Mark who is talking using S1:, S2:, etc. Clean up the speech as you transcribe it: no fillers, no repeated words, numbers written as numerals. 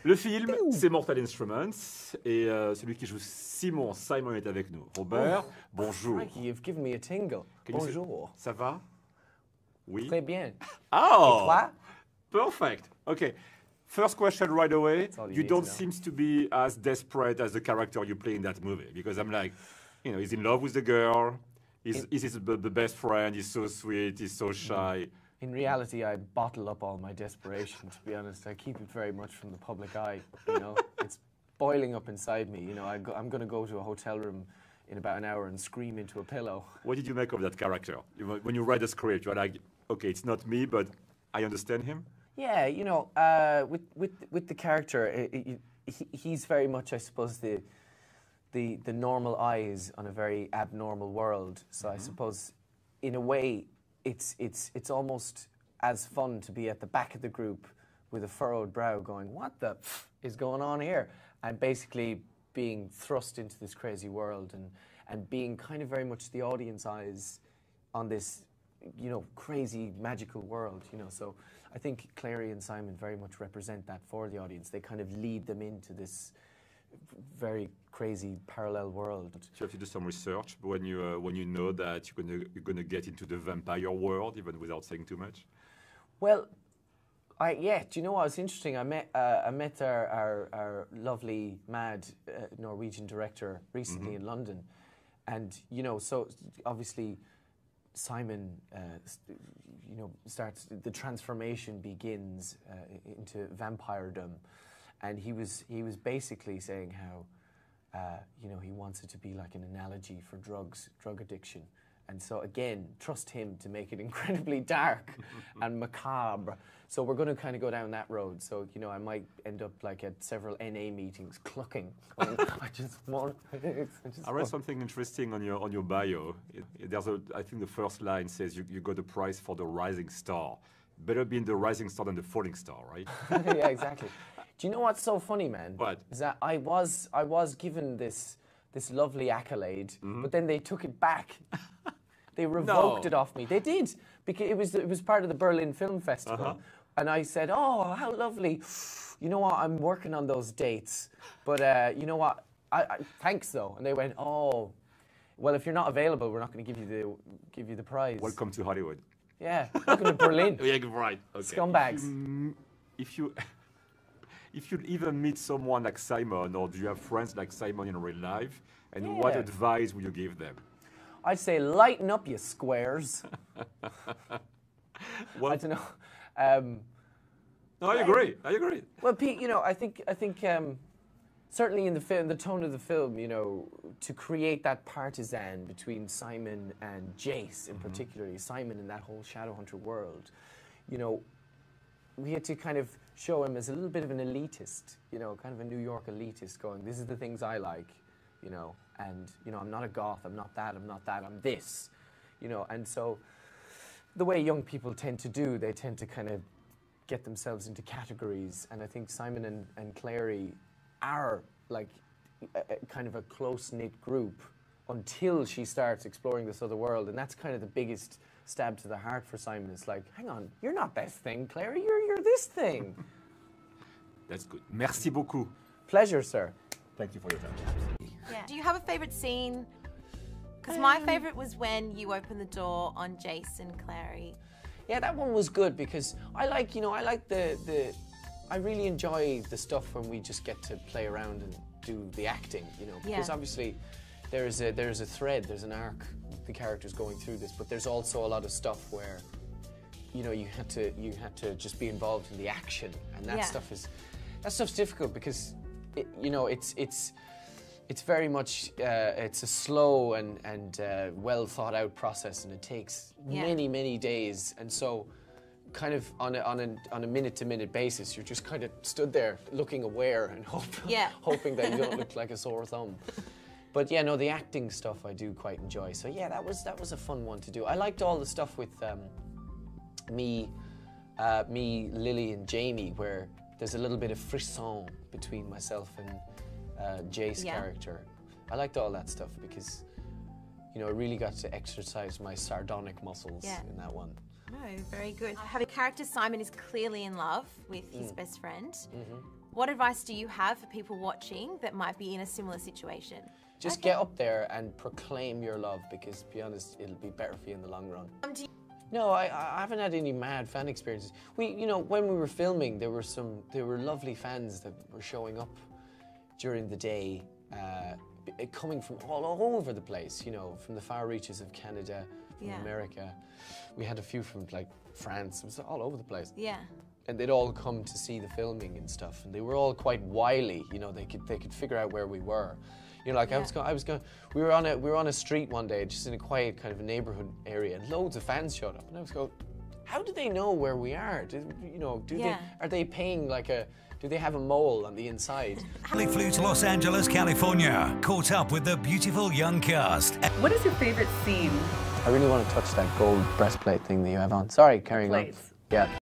S1: Le film, c'est Mortal Instruments, et celui qui joue Simon est avec nous. Robert, bonjour.
S2: Frankie, you've given me a tingle. Bonjour.
S1: Ça va? Oui.
S2: Très bien.
S1: Oh!
S2: Et toi?
S1: Perfect. Okay. First question right away.
S2: You
S1: You don't seem to be as desperate as the character you play in that movie, because I'm like, you know, he's in love with the girl. He's the best friend. He's so sweet. He's so shy.
S2: In reality, I bottle up all my desperation, to be honest. I keep it very much from the public eye, you know. It's boiling up inside me, you know. I'm going to go to a hotel room in about an hour and scream into a pillow.
S1: What did you make of that character? When you read the script, you're like, okay, it's not me, but I understand him?
S2: Yeah, you know, with the character, he's very much, I suppose, the normal eyes on a very abnormal world. So I suppose, in a way, it's almost as fun to be at the back of the group with a furrowed brow going, what the is going on here? And basically being thrust into this crazy world and being kind of very much the audience eyes on this, you know, crazy magical world, you know. So I think Clary and Simon very much represent that for the audience. They kind of lead them into this very crazy parallel world.
S1: So you have to do some research when you know that you're gonna get into the vampire world, even without saying too much.
S2: Well, yeah. Do you know what? It's interesting. I met our lovely mad Norwegian director recently in London, and you know, so obviously Simon, you know, starts the transformation begins into vampiredom. And he was basically saying how, you know, he wants it to be like an analogy for drug addiction. And so again, trust him to make it incredibly dark and macabre. So we're going to kind of go down that road. So, you know, I might end up like at several NA meetings clucking. Going, I
S1: read something interesting on your bio. I think the first line says you got a prize for the rising star. Better be in the rising star than the falling star, right?
S2: Yeah, exactly. Do you know what's so funny, man?
S1: What?
S2: Is that I was given this lovely accolade, but then they took it back. They revoked it off me. They did, because it was part of the Berlin Film Festival, and I said, "Oh, how lovely! You know what? I'm working on those dates, but you know what? I thanks though." And they went, "Oh, well, if you're not available, we're not going to give you the prize."
S1: Welcome to Hollywood.
S2: Yeah, welcome to Berlin.
S1: Yeah, right. Okay.
S2: Scumbags.
S1: If you even meet someone like Simon, or do you have friends like Simon in real life, and what advice would you give them?
S2: I'd say lighten up, you squares.
S1: Well,
S2: I don't know.
S1: No, I agree.
S2: Well, Pete, you know, I think certainly in the film, the tone of the film, you know, to create that partisan between Simon and Jace, in particularly Simon in that whole Shadowhunter world, you know, we had to kind of show him as a little bit of an elitist, you know, kind of a New York elitist going, this is the things I like, you know, and, you know, I'm not a goth, I'm not that, I'm this, you know. And so the way young people tend to do, they tend to kind of get themselves into categories, and I think Simon and Clary are like a kind of a close-knit group until she starts exploring this other world, and that's kind of the biggest stab to the heart for Simon. It's like, hang on, you're not this thing, Clary, you're this thing.
S1: That's good. Merci beaucoup.
S2: Pleasure, sir.
S1: Thank you for your time.
S3: Yeah. Do you have a favourite scene? Because my favourite was when you opened the door on Jace and Clary.
S2: Yeah, that one was good because I like, you know, I really enjoy the stuff when we just get to play around and do the acting, you know, because obviously there's a thread, there's an arc, the characters going through this, but there's also a lot of stuff where, you know, you had to just be involved in the action, and that stuff's difficult because, you know, it's very much it's a slow and well thought out process, and it takes many days, and so kind of on a minute to minute basis, you're just kind of stood there looking aware and hoping that you don't look like a sore thumb. But yeah, no, the acting stuff I do quite enjoy. So yeah, that was a fun one to do. I liked all the stuff with me, Lily, and Jamie, where there's a little bit of frisson between myself and Jace's character. I liked all that stuff because, you know, I really got to exercise my sardonic muscles in that one.
S3: No, very good. I have a character, Simon is clearly in love with his best friend. What advice do you have for people watching that might be in a similar situation?
S2: Just get up there and proclaim your love, because to be honest, it'll be better for you in the long run. No, I haven't had any mad fan experiences. You know, when we were filming, there were lovely fans that were showing up during the day, coming from all over the place, you know, from the far reaches of Canada, from America. We had a few from like France. It was all over the place.
S3: Yeah.
S2: And they'd all come to see the filming and stuff, and they were all quite wily. You know, they could figure out where we were. You know, like we were on a street one day, just in a quiet kind of a neighborhood area, and loads of fans showed up, and I was going, how do they know where we are? Are they paying like do they have a mole on the inside?
S4: They flew to Los Angeles, California, caught up with the beautiful young cast.
S5: What is your favorite scene?
S2: I really want to touch that gold breastplate thing that you have on. Sorry, carrying on. Yeah.